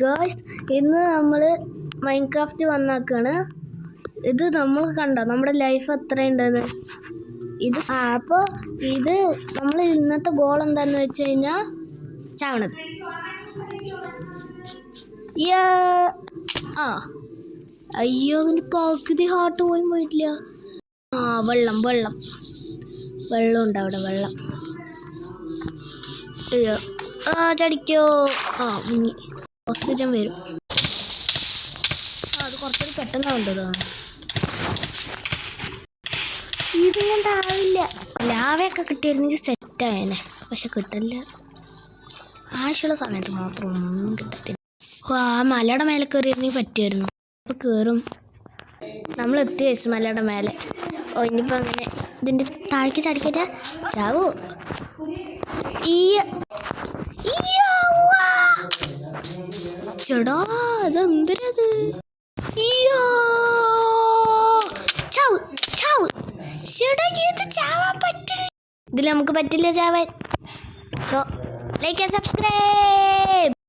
Guys, ഇന്ന് നമ്മൾ Minecraft വന്നാക്കാണ്. ഇത് നമ്മൾ കണ്ടോ നമ്മുടെ ലൈഫ് എത്രയുണ്ടെന്ന്. ഇത് അപ്പോൾ ഇത് നമ്മൾ ഇന്നത്തെ ഗോൾ എന്താണെന്ന് വെച്ച് കഴിഞ്ഞാൽ ചാവണത്. അയ്യോ, അതിൻ്റെ പകുതി ഹാർട്ട് പോലും പോയിട്ടില്ല. വെള്ളം വെള്ളം വെള്ളമുണ്ട് അവിടെ. വെള്ളം അയ്യോ, ചടിക്കോ. മുങ്ങി. ഓക്സിജൻ വരും. അത് കുറച്ചുകൂടി പെട്ടെന്ന് വേണ്ടതാണ്. ഇതും കൊണ്ടാവില്ല. ലാവയൊക്കെ കിട്ടിയിരുന്നെങ്കിൽ സെറ്റായേനെ, പക്ഷെ കിട്ടില്ല. ആവശ്യമുള്ള സമയത്ത് മാത്രം ഒന്നും കിട്ടത്തില്ല. ആ മലയുടെ മേലെ കയറിയിരുന്നെങ്കിൽ പറ്റുമായിരുന്നു. അപ്പോൾ കയറും. നമ്മൾ എത്തി വെച്ചു മലയുടെ മേലെ. ഇനിയിപ്പോൾ അങ്ങനെ ഇതിൻ്റെ താഴേക്ക് ചടിക്കട്ടെ. ചാവൂ. ചേടാ, അതെന്തിനത്? ഇതിൽ നമുക്ക് പറ്റില്ല ചാവാൻ. So like and subscribe.